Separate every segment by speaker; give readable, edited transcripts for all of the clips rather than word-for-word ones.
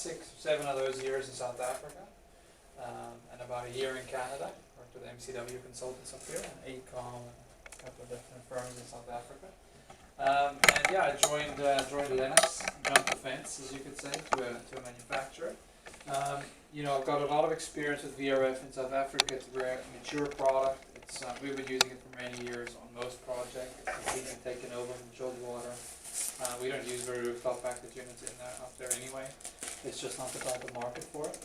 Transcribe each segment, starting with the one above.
Speaker 1: 6 or 7 of those years in South Africa, and about a year in Canada. Worked with MCW consultants up here, and AECOM, and a couple of different firms in South Africa. And yeah, I joined Lennox, jumped the fence, as you could say, to a manufacturer. I've got a lot of experience with VRF in South Africa. It's a very mature product. We've been using it for many years on most projects. It's completely taken over from chilled water. We don't use very rooftop package units up there anyway. It's just not the type of market for it.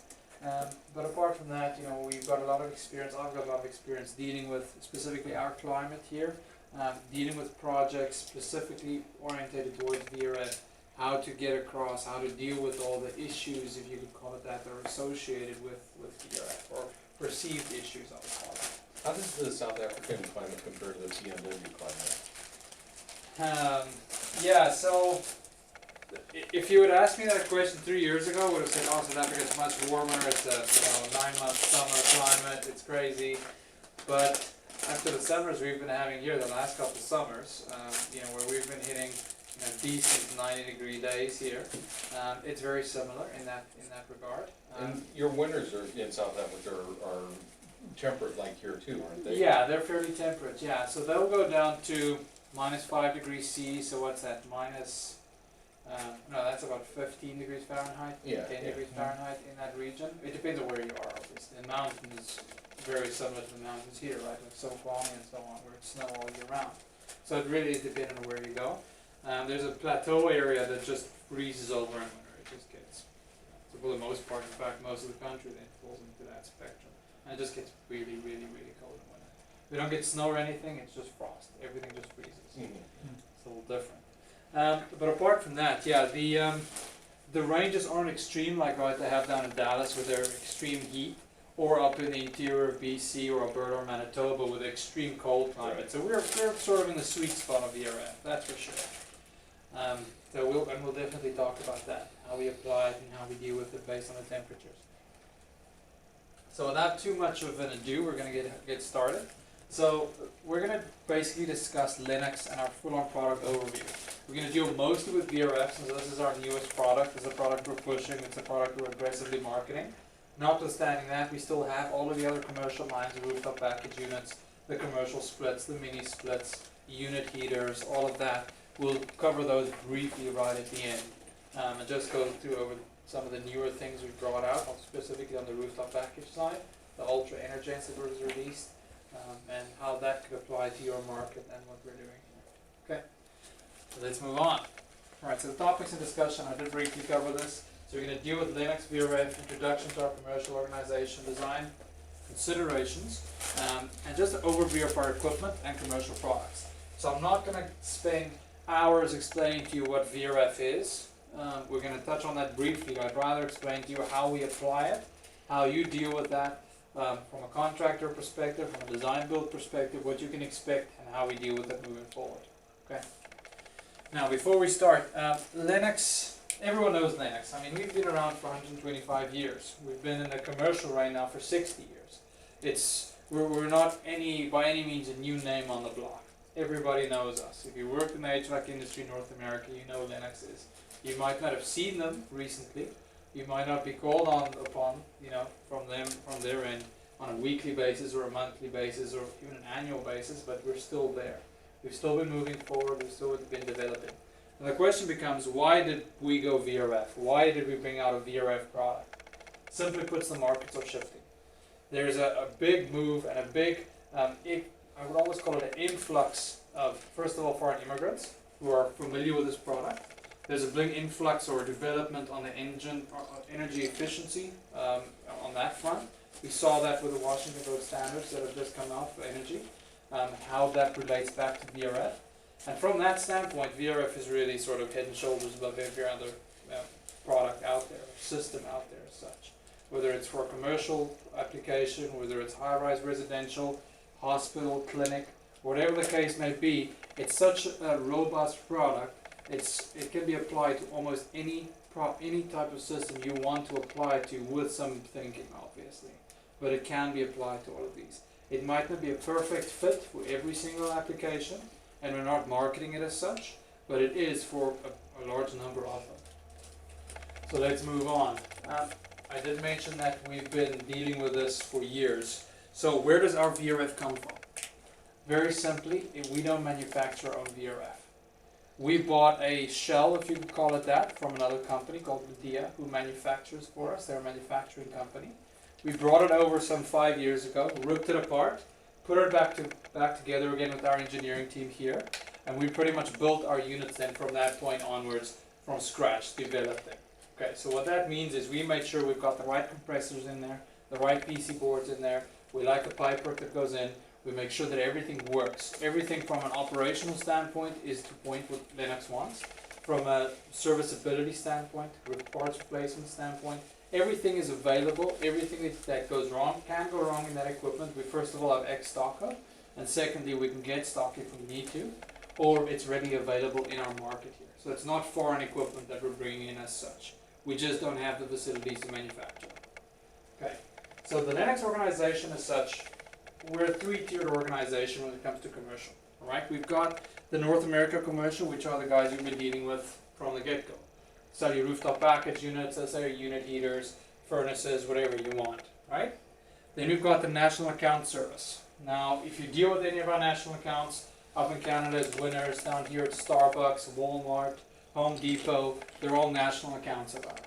Speaker 1: But apart from that, we've got a lot of experience. I've got a lot of experience dealing with specifically our climate here, dealing with projects specifically oriented towards VRF, how to get across, how to deal with all the issues, if you could call it that are associated with VRF, or perceived issues, I would call it.
Speaker 2: How does the South African climate compare to the PNW climate?
Speaker 1: So if you would ask me that question 3 years ago, I would have said, oh, South Africa is much warmer, it's a 9-month summer climate, it's crazy. But after the summers we've been having here, the last couple of summers, where we've been hitting decent 90-degree days here, it's very similar in that regard.
Speaker 2: And your winters in South Africa are temperate like here too, aren't they?
Speaker 1: Yeah, they're fairly temperate, yeah. So they'll go down to -5°C, so what's that, that's about 15 degrees Fahrenheit, 10 degrees Fahrenheit in that region. It depends on where you are, obviously. The mountains, very similar to the mountains here, right, like Sofong and so on, where it's snow all year round. So it really is dependent on where you go. There's a plateau area that just freezes over in winter. It just gets, for the most part, in fact, most of the country then falls into that spectrum. And it just gets really, really, really cold in winter. We don't get snow or anything, it's just frost. Everything just freezes. It's a little different. But apart from that, the ranges aren't extreme like they have down in Dallas with their extreme heat, or up in the interior of BC or Alberta or Manitoba with extreme cold climate. Right. So we're sort of in the sweet spot of VRF, that's for sure. So we'll definitely talk about that, how we apply it and how we deal with it based on the temperatures. So without too much of an ado, we're going to get started. So we're going to basically discuss Lennox and our full-on product overview. We're going to deal mostly with VRF, since this is our newest product. It's a product we're pushing, it's a product we're aggressively marketing. Notwithstanding that, we still have all of the other commercial lines of rooftop package units, the commercial splits, the mini splits, unit heaters, all of that. We'll cover those briefly right at the end, and just go through over some of the newer things we've brought out, specifically on the rooftop package side, the Ultra Energens that was released, and how that could apply to your market and what we're doing here. Okay, so let's move on. Alright, so the topics in discussion, I did briefly cover this. So we're going to deal with Lennox VRF, introduction to our commercial organization, design considerations, and just an overview of our equipment and commercial products. So I'm not going to spend hours explaining to you what VRF is. We're going to touch on that briefly. I'd rather explain to you how we apply it, how you deal with that from a contractor perspective, from a design build perspective, what you can expect, and how we deal with it moving forward. Okay. Now, before we start, Lennox. Everyone knows Lennox. I mean, we've been around for 125 years. We've been in the commercial right now for 60 years. We're not by any means a new name on the block. Everybody knows us. If you work in the HVAC industry in North America, you know who Lennox is. You might not have seen them recently. You might not be called upon, from their end on a weekly basis or a monthly basis or even an annual basis, but we're still there. We've still been moving forward. We've still been developing. And the question becomes, why did we go VRF? Why did we bring out a VRF product? Simply put, the markets are shifting. There's a big move and a big, I would always call it an influx of, first of all, foreign immigrants who are familiar with this product. There's a big influx or development on the energy efficiency on that front. We saw that with the Washington Code standards that have just come out for energy, how that relates back to VRF. And from that standpoint, VRF is really sort of head and shoulders above every other product out there, system out there as such. Whether it's for commercial application, whether it's high-rise residential, hospital, clinic, whatever the case may be, it's such a robust product. It can be applied to almost any type of system you want to apply to with some thinking, obviously. But it can be applied to all of these. It might not be a perfect fit for every single application, and we're not marketing it as such, but it is for a large number of them. So let's move on. I did mention that we've been dealing with this for years. So where does our VRF come from? Very simply, we don't manufacture our own VRF. We bought a shell, if you could call it that, from another company called Medea, who manufactures for us. They're a manufacturing company. We brought it over some 5 years ago, ripped it apart, put it back together again with our engineering team here, and we pretty much built our units then from that point onwards from scratch, developed them. Okay, so what that means is we made sure we've got the right compressors in there, the right PC boards in there, we like the pipework that goes in, we make sure that everything works. Everything from an operational standpoint is to point what Lennox wants. From a serviceability standpoint, with parts replacement standpoint, everything is available. Everything that goes wrong can go wrong in that equipment. We first of all have X stock up, and secondly we can get stock if we need to, or it's ready available in our market here. So it's not foreign equipment that we're bringing in as such. We just don't have the facilities to manufacture. Okay, so the Lennox organization as such, we're a three-tiered organization when it comes to commercial. All right, we've got the North America commercial, which are the guys you've been dealing with from the get-go. So your rooftop package units, let's say unit heaters, furnaces, whatever you want, right? Then we've got the national account service. Now, if you deal with any of our national accounts, up in Canada it's Winners, down here it's Starbucks, Walmart, Home Depot, they're all national accounts of ours.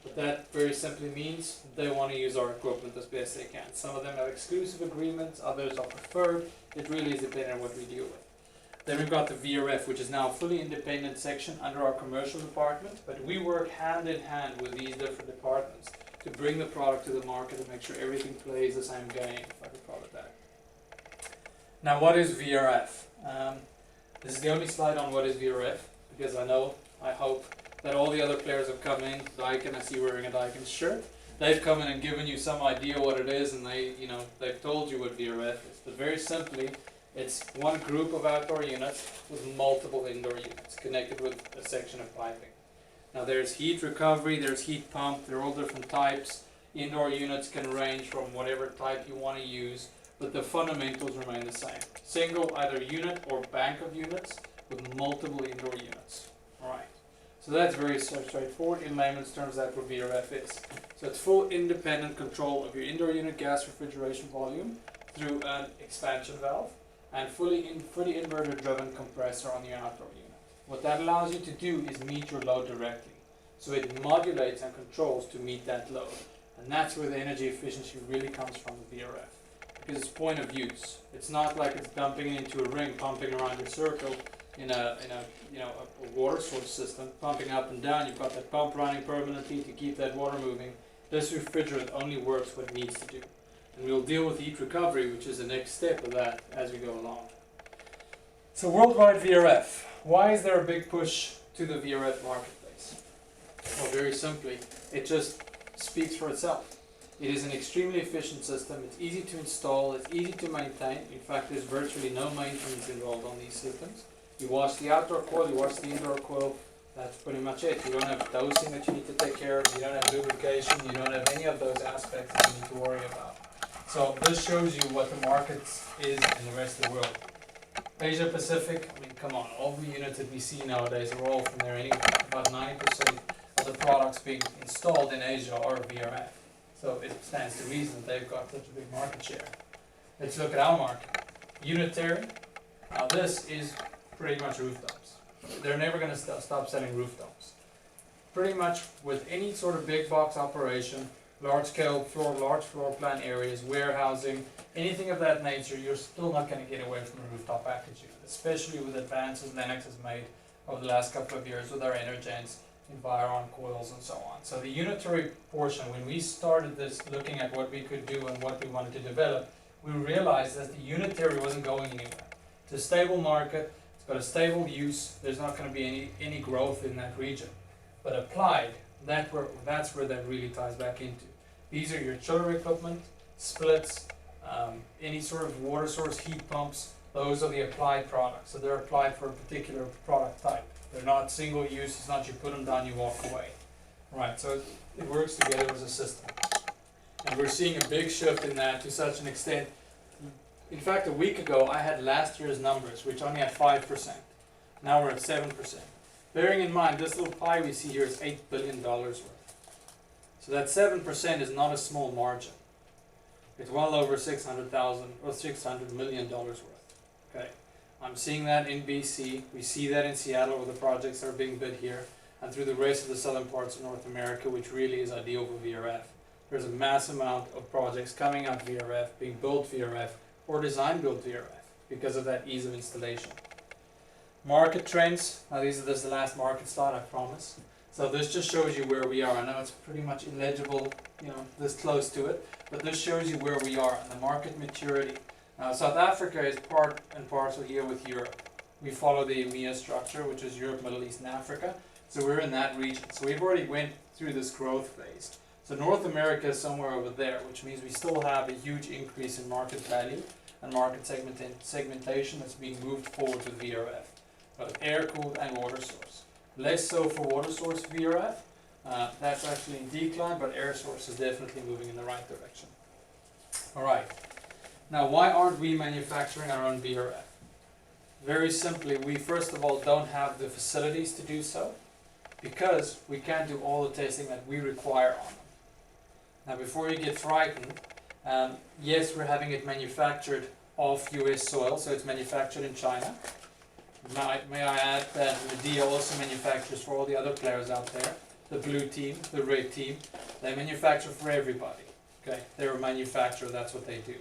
Speaker 1: But that very simply means they want to use our equipment as best they can. Some of them have exclusive agreements, others are preferred. It really is dependent on what we deal with. Then we've got the VRF, which is now a fully independent section under our commercial department, but we work hand in hand with these different departments to bring the product to the market and make sure everything plays the same game, if I could call it that. Now, what is VRF? This is the only slide on what is VRF, because I hope that all the other players have come in. Daikin, I see wearing a Daikin shirt. They've come in and given you some idea what it is, and they've told you what VRF is. But very simply, it's one group of outdoor units with multiple indoor units connected with a section of piping. Now there's heat recovery, there's heat pump, they're all different types. Indoor units can range from whatever type you want to use, but the fundamentals remain the same. Single either unit or bank of units with multiple indoor units. Alright, so that's very straightforward. In layman's terms, that's what VRF is. So it's full independent control of your indoor unit gas refrigeration volume through an expansion valve and fully inverter driven compressor on your outdoor unit. What that allows you to do is meet your load directly. So it modulates and controls to meet that load. And that's where the energy efficiency really comes from the VRF. Because it's point of use. It's not like it's dumping it into a ring, pumping around your circle in a water source system, pumping up and down. You've got that pump running permanently to keep that water moving. This refrigerant only works what it needs to do. And we'll deal with heat recovery, which is the next step of that as we go along. So worldwide VRF. Why is there a big push to the VRF marketplace? Well, very simply, it just speaks for itself. It is an extremely efficient system. It's easy to install. It's easy to maintain. In fact, there's virtually no maintenance involved on these systems. You wash the outdoor coil, you wash the indoor coil. That's pretty much it. You don't have dosing that you need to take care of. You don't have lubrication. You don't have any of those aspects that you need to worry about. So this shows you what the market is in the rest of the world. Asia Pacific, I mean, come on, all the units that we see nowadays are all from there anyway. About 90% of the products being installed in Asia are VRF. So it stands to reason that they've got such a big market share. Let's look at our market. Unitary. Now this is pretty much rooftops. They're never going to stop selling rooftops. Pretty much with any sort of big box operation, large floor plan areas, warehousing, anything of that nature, you're still not going to get away from a rooftop package unit, especially with advances Lennox has made over the last couple of years with our Energens, Environ coils and so on. So the unitary portion, when we started this looking at what we could do and what we wanted to develop, we realized that the unitary wasn't going anywhere. It's a stable market, it's got a stable use, there's not going to be any growth in that region. But applied, that's where that really ties back into. These are your chiller equipment, splits, any sort of water source heat pumps. Those are the applied products. So they're applied for a particular product type. They're not single use. It's not you put them down, you walk away. Right, so it works together as a system. And we're seeing a big shift in that to such an extent. In fact, a week ago, I had last year's numbers, which only had 5%. Now we're at 7%. Bearing in mind, this little pie we see here is $8 billion worth. So that 7% is not a small margin. It's well over 600,000 or $600 million worth. Okay, I'm seeing that in BC. We see that in Seattle with the projects that are being bid here, and through the rest of the southern parts of North America, which really is ideal for VRF. There's a mass amount of projects coming out VRF, being built VRF, or design built VRF because of that ease of installation. Market trends. Now this is the last market slide, I promise. So this just shows you where we are. I know it's pretty much illegible, this close to it, but this shows you where we are in the market maturity. Now South Africa is part and parcel here with Europe. We follow the EMEA structure, which is Europe, Middle East, and Africa. So we're in that region. So we've already went through this growth phase. So North America is somewhere over there, which means we still have a huge increase in market value and market segmentation that's being moved forward with VRF, both air-cooled and water source. Less so for water source VRF. That's actually in decline, but air source is definitely moving in the right direction. All right. Now, why aren't we manufacturing our own VRF? Very simply, we first of all don't have the facilities to do so because we can't do all the testing that we require on them. Now, before you get frightened, yes, we're having it manufactured off US soil, so it's manufactured in China. May I add that Medea also manufactures for all the other players out there, the blue team, the red team. They manufacture for everybody. Okay, they're a manufacturer, that's what they do.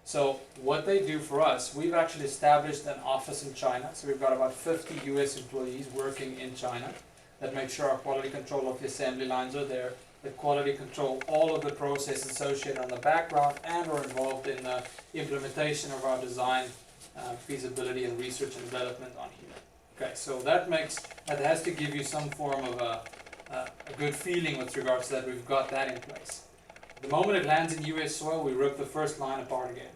Speaker 1: So what they do for us, we've actually established an office in China. So we've got about 50 US employees working in China that make sure our quality control of the assembly lines are there, that quality control all of the processes associated on the background and are involved in the implementation of our design, feasibility and research and development on here. Okay, so that has to give you some form of a good feeling with regards to that we've got that in place. The moment it lands in US soil, we rip the first line apart again.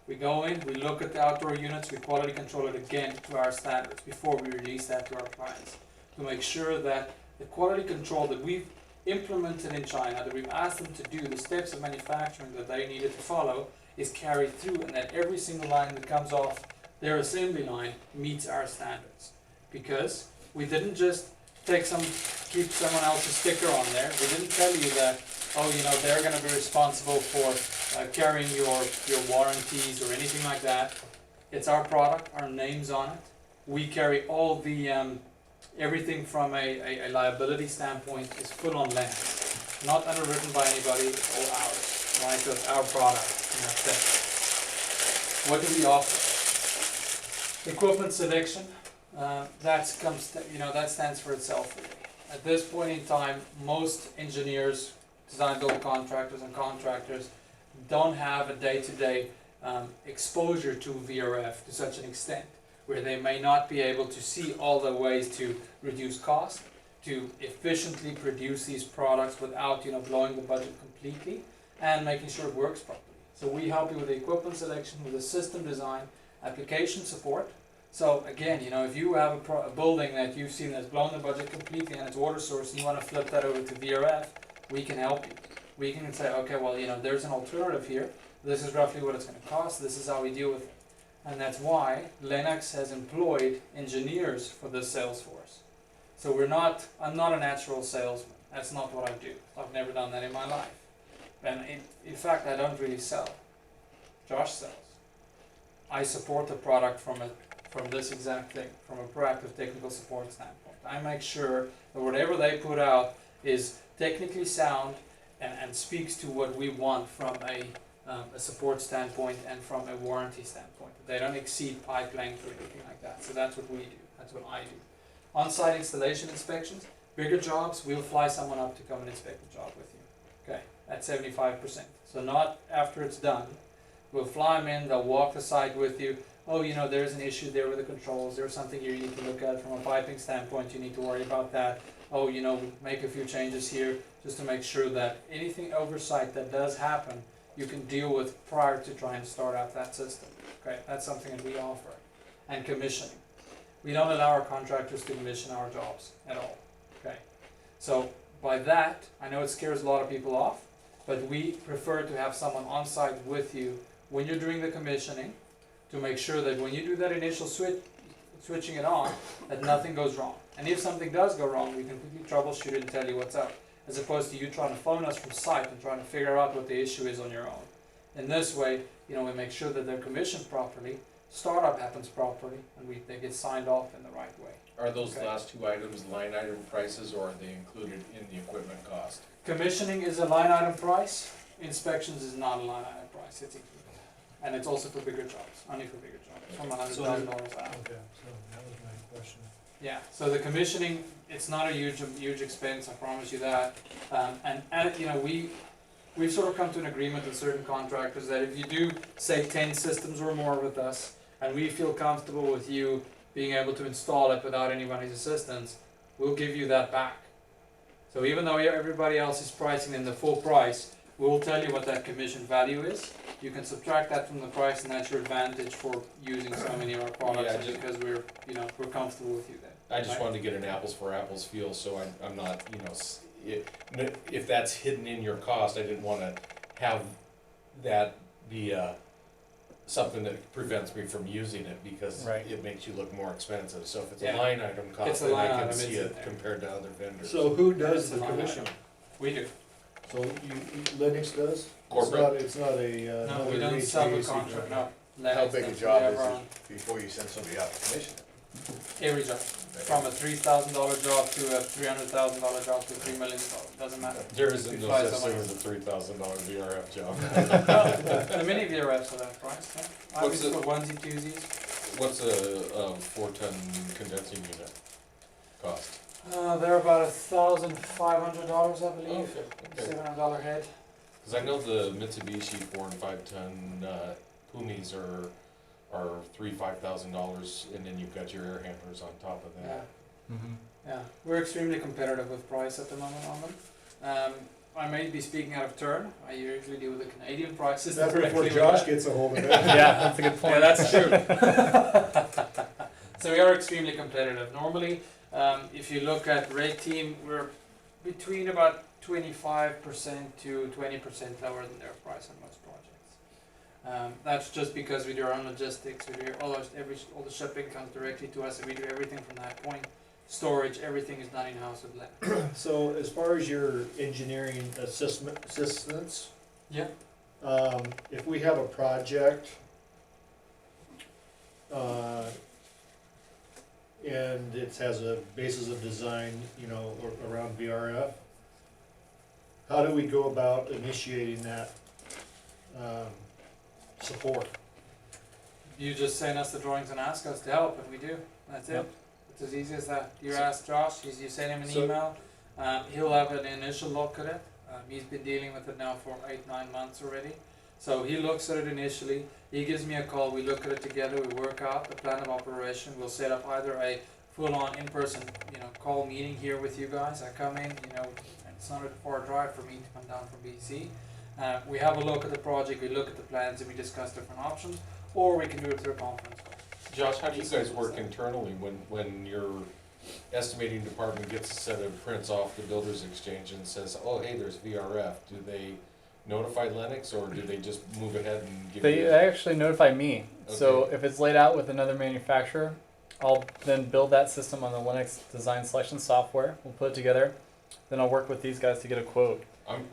Speaker 1: We go in, we look at the outdoor units, we quality control it again to our standards before we release that to our clients, to make sure that the quality control that we've implemented in China, that we've asked them to do, the steps of manufacturing that they needed to follow, is carried through, and that every single line that comes off their assembly line meets our standards. Because we didn't just keep someone else's sticker on there. We didn't tell you that, they're going to be responsible for carrying your warranties or anything like that. It's our product, our name's on it. We carry all the, everything from a liability standpoint is full on Lennox. Not underwritten by anybody, it's all ours, right? So it's our product, and that's it. What do we offer? Equipment selection, that stands for itself really. At this point in time, most engineers, design build contractors and contractors don't have a day-to-day exposure to VRF to such an extent where they may not be able to see all the ways to reduce cost, to efficiently produce these products without blowing the budget completely and making sure it works properly. So we help you with the equipment selection, with the system design, application support. So again, if you have a building that you've seen that's blown the budget completely and it's water source and you want to flip that over to VRF, we can help you. We can say, okay, well, there's an alternative here. This is roughly what it's going to cost. This is how we deal with it. And that's why Lennox has employed engineers for this sales force. So I'm not a natural salesman. That's not what I do. I've never done that in my life. And in fact, I don't really sell. Josh sells. I support the product from this exact thing, from a proactive technical support standpoint. I make sure that whatever they put out is technically sound and speaks to what we want from a support standpoint and from a warranty standpoint. They don't exceed pipe length or anything like that. So that's what we do. That's what I do. On-site installation inspections, bigger jobs, we'll fly someone up to come and inspect the job with you. Okay, that's 75%. So not after it's done. We'll fly them in, they'll walk the site with you. Oh, there's an issue there with the controls. There's something you need to look at from a piping standpoint. You need to worry about that. Oh, make a few changes here just to make sure that anything oversight that does happen, you can deal with prior to trying to start out that system. Okay, that's something that we offer. And commissioning. We don't allow our contractors to commission our jobs at all. Okay, so by that, I know it scares a lot of people off, but we prefer to have someone on site with you when you're doing the commissioning to make sure that when you do that initial switching it on, that nothing goes wrong. And if something does go wrong, we can quickly troubleshoot it and tell you what's up. as opposed to you trying to phone us from site and trying to figure out what the issue is on your own. In this way, you know, we make sure that they're commissioned properly, startup happens properly, and they get signed off in the right way.
Speaker 2: Are those
Speaker 1: Okay.
Speaker 2: last two items line item prices, or are they included in the equipment cost?
Speaker 1: Commissioning is a line item price, inspections is not a line item price, it's included. And it's also for bigger jobs, only for bigger jobs, from $100,000 out.
Speaker 3: Okay, so that was my question.
Speaker 1: Yeah, so the commissioning, it's not a huge expense, I promise you that. And you know, we've sort of come to an agreement with certain contractors that if you do, say, 10 systems or more with us, and we feel comfortable with you being able to install it without anybody's assistance, we'll give you that back. So even though everybody else is pricing in the full price, we'll tell you what that commission value is. You can subtract that from the price, and that's your advantage for using so many of our products,
Speaker 2: Yeah,
Speaker 1: and because we're comfortable with you then.
Speaker 2: I just
Speaker 1: Right.
Speaker 2: wanted to get an apples for apples feel, so I'm not, you know, if that's hidden in your cost, I didn't wanna have that be, something that prevents me from using it, because
Speaker 4: Right.
Speaker 2: it makes you look more expensive, so if it's
Speaker 1: Yeah.
Speaker 2: a line item
Speaker 1: It's
Speaker 2: cost,
Speaker 1: a
Speaker 2: then
Speaker 1: line
Speaker 2: I can
Speaker 1: item,
Speaker 2: see
Speaker 1: it's in
Speaker 2: it
Speaker 1: there.
Speaker 2: compared to other vendors.
Speaker 3: So who
Speaker 1: It's
Speaker 3: does
Speaker 1: a
Speaker 3: the
Speaker 1: line
Speaker 3: commission?
Speaker 1: item. We do.
Speaker 3: So Lennox does?
Speaker 2: Corporate.
Speaker 3: It's not a,
Speaker 1: No,
Speaker 3: another
Speaker 1: we don't
Speaker 3: HVAC
Speaker 1: subcontract,
Speaker 3: company.
Speaker 1: no.
Speaker 5: How
Speaker 1: Lennox,
Speaker 5: big a
Speaker 1: that's
Speaker 5: job
Speaker 1: we
Speaker 5: is
Speaker 1: have our own.
Speaker 5: it before you send somebody out to commission it?
Speaker 1: Every job, from a $3,000 job to a $300,000 job to $3 million, doesn't matter.
Speaker 2: There isn't
Speaker 1: We
Speaker 2: no
Speaker 1: fly
Speaker 2: such
Speaker 1: someone.
Speaker 2: thing as a $3,000 VRF job.
Speaker 1: The mini VRFs are that price, yeah. I
Speaker 2: What's
Speaker 1: use
Speaker 2: the-
Speaker 1: for onesie twosies.
Speaker 2: What's a 4-ton condensing unit cost?
Speaker 1: They're about $1,500, I believe.
Speaker 2: Okay.
Speaker 1: $700 head.
Speaker 2: Cause I know the Mitsubishi 4 and 5 ton, Pumis are $5,000, and then you've got your air handlers on top of
Speaker 1: Yeah,
Speaker 2: that.
Speaker 4: Mm-hmm.
Speaker 1: yeah. We're extremely competitive with price at the moment on them. I may be speaking out of turn. I usually deal with the Canadian prices
Speaker 3: That's
Speaker 1: directly.
Speaker 3: before
Speaker 1: with
Speaker 3: Josh
Speaker 1: that.
Speaker 3: gets a hold of it.
Speaker 4: Yeah, that's a good point.
Speaker 1: Yeah, that's true. So we are extremely competitive. Normally, if you look at rate team, we're between about 25% to 20% lower than their price on most projects. That's just because we do our own logistics. We do all the shipping comes directly to us, and we do everything from that point. Storage, everything is done in house with Lennox.
Speaker 3: So as far as your engineering assistance,
Speaker 1: Yeah.
Speaker 3: if we have a project, and it has a basis of design, you know, around VRF, how do we go about initiating that, support?
Speaker 1: You just send us the drawings and ask us to help, and we do. That's it.
Speaker 4: Yep.
Speaker 1: It's as easy as that. You ask Josh, you send him an
Speaker 3: So-
Speaker 1: email, he'll have an initial look at it. He's been dealing with it now for 8-9 months already. So he looks at it initially, he gives me a call, we look at it together, we work out the plan of operation. We'll set up either a full-on in-person, call meeting here with you guys. I come in, it's not a far drive for me to come down from BC. We have a look at the project, we look at the plans, and we discuss different options, or we can do it through a conference call.
Speaker 2: Josh, how do you guys work internally when your estimating department gets a set of prints off the builder's exchange and says, oh, hey, there's VRF? Do they notify Lennox, or do they just move ahead and give
Speaker 4: They
Speaker 2: you?
Speaker 4: actually notify me. So
Speaker 2: Okay.
Speaker 4: if it's laid out with another manufacturer, I'll then build that system on the Linux design selection software. We'll put it together. Then I'll work with these guys to get a quote.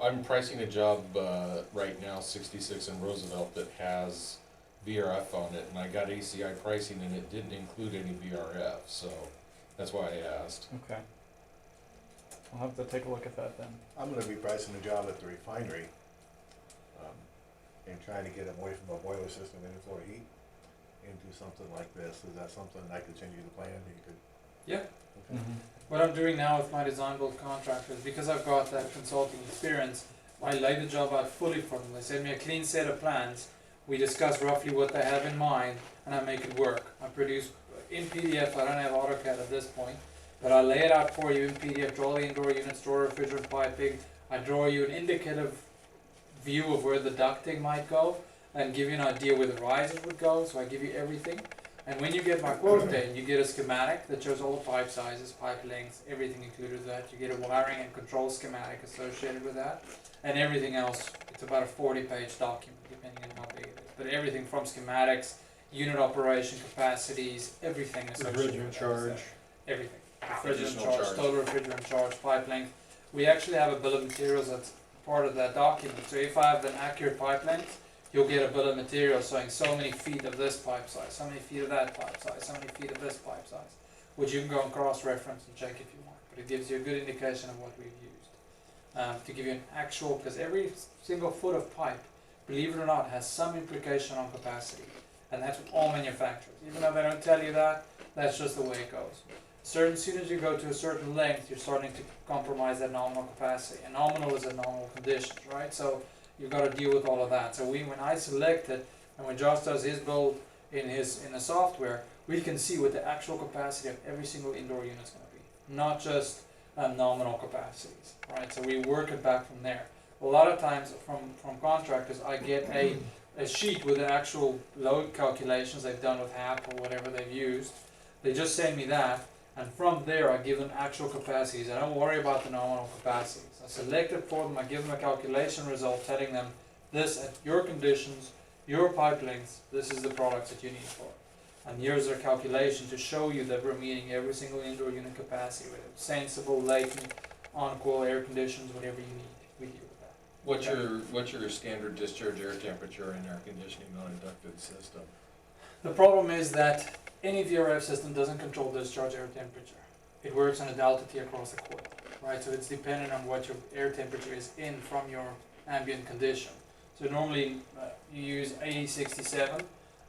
Speaker 2: I'm pricing a job right now, 66 in Roosevelt, that has VRF on it, and I got ACI pricing, and it didn't include any VRF, so that's why I asked.
Speaker 4: Okay. I'll have to take a look at that then.
Speaker 5: I'm gonna be pricing a job at the refinery, and trying to get them away from a boiler system and inflow heat into something like this. Is that something I could send you the plan, you could?
Speaker 1: Yeah.
Speaker 5: Okay.
Speaker 4: Mm-hmm.
Speaker 1: What I'm doing now with my design build contractors, because I've got that consulting experience, I lay the job out fully for them. They send me a clean set of plans, we discuss roughly what they have in mind, and I make it work. I produce in PDF, I don't have AutoCAD at this point, but I lay it out for you in PDF, draw the indoor units, draw refrigerant piping, I draw you an indicative view of where the ducting might go, and give you an idea where the risers would go, so I give you everything. And when you get my quote then, you get a schematic that shows all the pipe sizes, pipe lengths, everything included with that. You get a wiring and control schematic associated with that. And everything else, it's about a 40-page document, depending on how big it is. But everything from schematics, unit operation capacities, everything associated with
Speaker 3: Refrigerant
Speaker 1: that is
Speaker 3: charge.
Speaker 1: there. Everything. Refrigerant
Speaker 2: Additional
Speaker 1: charge,
Speaker 2: charge.
Speaker 1: total refrigerant charge, pipe length. we actually have a bill of materials that's part of that document. So if I have an accurate pipe length, you'll get a bill of materials showing so many feet of this pipe size, so many feet of that pipe size, so many feet of this pipe size, which you can go and cross-reference and check if you want. But it gives you a good indication of what we've used. To give you an actual, because every single foot of pipe, believe it or not, has some implication on capacity. And that's with all manufacturers. Even though they don't tell you that, that's just the way it goes. As soon as you go to a certain length, you're starting to compromise that nominal capacity. And nominal is a nominal conditions, right? So you've got to deal with all of that. So when I select it, and when Josh does his build in the software, we can see what the actual capacity of every single indoor unit is going to be, not just nominal capacities, right? So we work it back from there. A lot of times from contractors, I get a sheet with the actual load calculations they've done with HAP or whatever they've used. They just send me that, and from there I give them actual capacities. I don't worry about the nominal capacities. I select it for them, I give them a calculation result telling them this at your conditions, your pipe lengths, this is the products that you need for it. And here's their calculation to show you that we're meeting every single indoor unit capacity with it. Sensible, latent, on-coil air conditions, whatever you need, we deal with that.
Speaker 2: What's your standard discharge air temperature in air conditioning on a ducted system?
Speaker 1: The problem is that any VRF system doesn't control discharge air temperature. It works on a delta T across the coil, right? So it's dependent on what your air temperature is in from your ambient condition. So normally you use 8067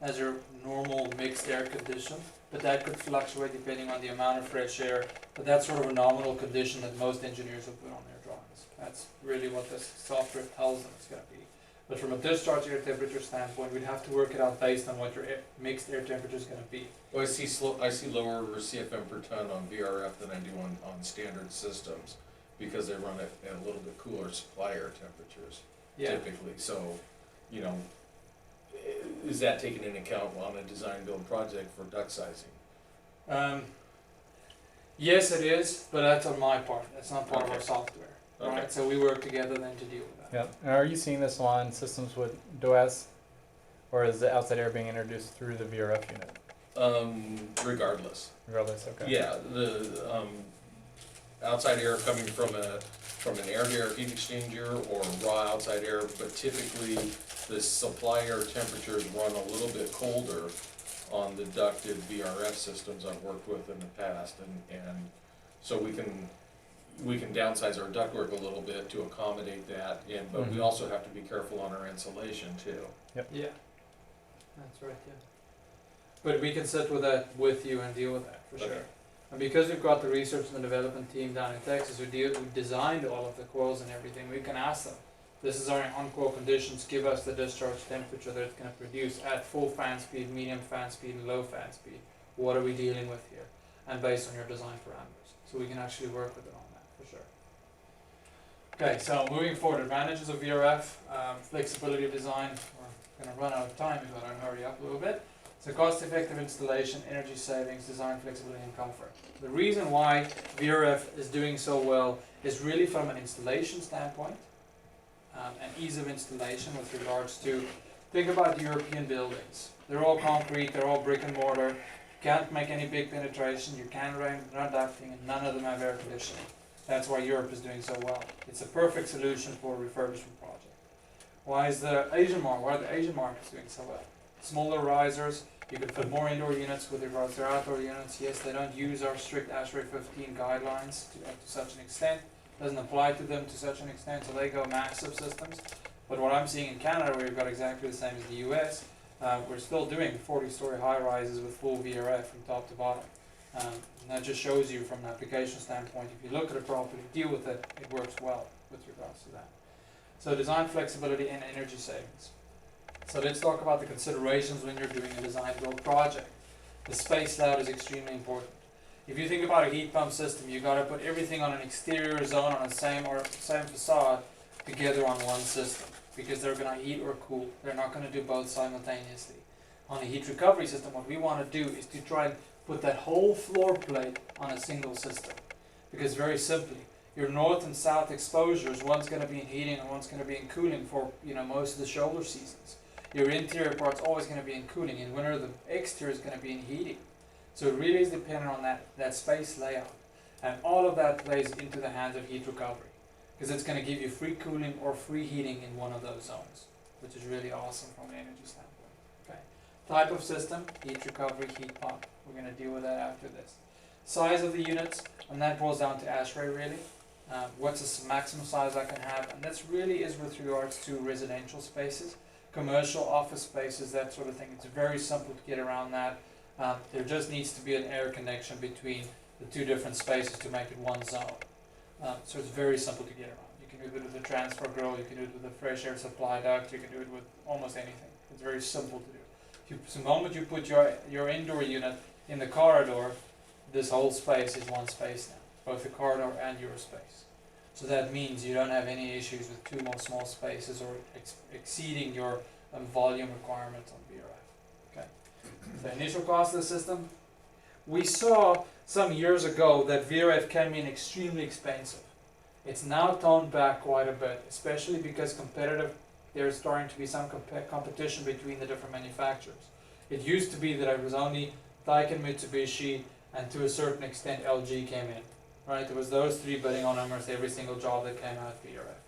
Speaker 1: as your normal mixed air condition, but that could fluctuate depending on the amount of fresh air. But that's sort of a nominal condition that most engineers will put on their drawings. That's really what the software tells them it's going to be. But from a discharge air temperature standpoint, we'd have to work it out based on what your mixed air temperature is going to be.
Speaker 2: Well, I see lower CFM per ton on VRF than I do on standard systems, because they run at a little bit cooler supply air temperatures typically. So, you know, is that taken into account on a design build project for duct sizing?
Speaker 1: Yes, it is, but that's on my part. That's not part of our software.
Speaker 2: Okay.
Speaker 1: Right? So we work together then to deal with that.
Speaker 4: Yep. And are you seeing this on systems with DOAS, or is the outside air being introduced through the VRF unit?
Speaker 2: Regardless.
Speaker 4: Regardless, okay.
Speaker 2: Yeah, the outside air coming from an air-to-air heat exchanger or raw outside air, but typically the supply air temperatures run a little bit colder on the ducted VRF systems I've worked with in the past, and so we can downsize our ductwork a little bit to accommodate that, but we also have to be careful on our insulation too.
Speaker 4: Yep.
Speaker 1: Yeah, that's right. Yeah, but we can sit with that with you and deal with that for sure.
Speaker 2: Okay.
Speaker 1: And because we've got the research and the development team down in Texas who designed all of the coils and everything, we can ask them, this is our on-coil conditions, give us the discharge temperature that it's going to produce at full fan speed, medium fan speed, and low fan speed. What are we dealing with here? And based on your design parameters. So we can actually work with it on that for sure. Okay, so moving forward, advantages of VRF, flexibility of design. We're going to run out of time if I don't hurry up a little bit. So cost-effective installation, energy savings, design flexibility, and comfort. The reason why VRF is doing so well is really from an installation standpoint and ease of installation with regards to, think about European buildings. They're all concrete, they're all brick and mortar. You can't make any big penetration, you can't run ducting, and none of them have air conditioning. That's why Europe is doing so well. It's a perfect solution for a refurbishment project. Why are the Asian markets doing so well? Smaller risers, you can put more indoor units with regards to outdoor units. Yes, they don't use our strict ASHRAE 15 guidelines to such an extent. Doesn't apply to them to such an extent, so they go massive systems. But what I'm seeing in Canada, where we've got exactly the same as the US, we're still doing 40-story high rises with full VRF from top to bottom. And that just shows you from an application standpoint, if you look at it properly, deal with it, it works well with regards to that. So design flexibility and energy savings. So let's talk about the considerations when you're doing a design build project. The space layout is extremely important. If you think about a heat pump system, you got to put everything on an exterior zone on the same facade together on one system, because they're going to heat or cool. They're not going to do both simultaneously. On a heat recovery system, what we want to do is to try and put that whole floor plate on a single system, because very simply, your north and south exposures, one's going to be in heating and one's going to be in cooling for most of the shoulder seasons. Your interior part's always going to be in cooling. In winter, the exterior is going to be in heating. So it really is dependent on that space layout. And all of that plays into the hands of heat recovery. because it's going to give you free cooling or free heating in one of those zones, which is really awesome from an energy standpoint. Okay. Type of system, heat recovery, heat pump. We're going to deal with that after this. Size of the units, and that boils down to ASHRAE really. What's the maximum size I can have, and that's really is with regards to residential spaces, commercial office spaces, that sort of thing. It's very simple to get around that. There just needs to be an air connection between the two different spaces to make it one zone. So it's very simple to get around. You can do it with a transfer grill, you can do it with a fresh air supply duct, you can do it with almost anything. It's very simple to do. The moment you put your indoor unit in the corridor, this whole space is one space now, both the corridor and your space. So that means you don't have any issues with two more small spaces or exceeding your volume requirements on VRF. Okay. The initial cost of the system, we saw some years ago that VRF can be extremely expensive. It's now toned back quite a bit, especially because there's starting to be some competition between the different manufacturers. It used to be that it was only Daikin, Mitsubishi, and to a certain extent LG came in. Right, there was those three bidding on almost every single job that came out of VRF.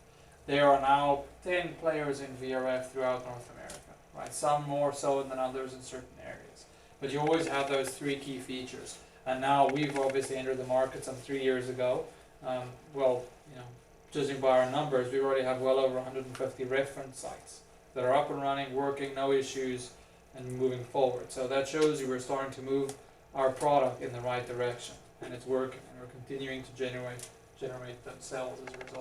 Speaker 1: There are now 10 players in VRF throughout North America. Right, some more so than others in certain areas. But you always have those three key features. And now we've obviously entered the market some 3 years ago. Well, judging by our numbers, we already have well over 150 reference sites that are up and running, working, no issues, and moving forward. So that shows you we're starting to move our product in the right direction, and it's working, and we're continuing to generate them sales as a result.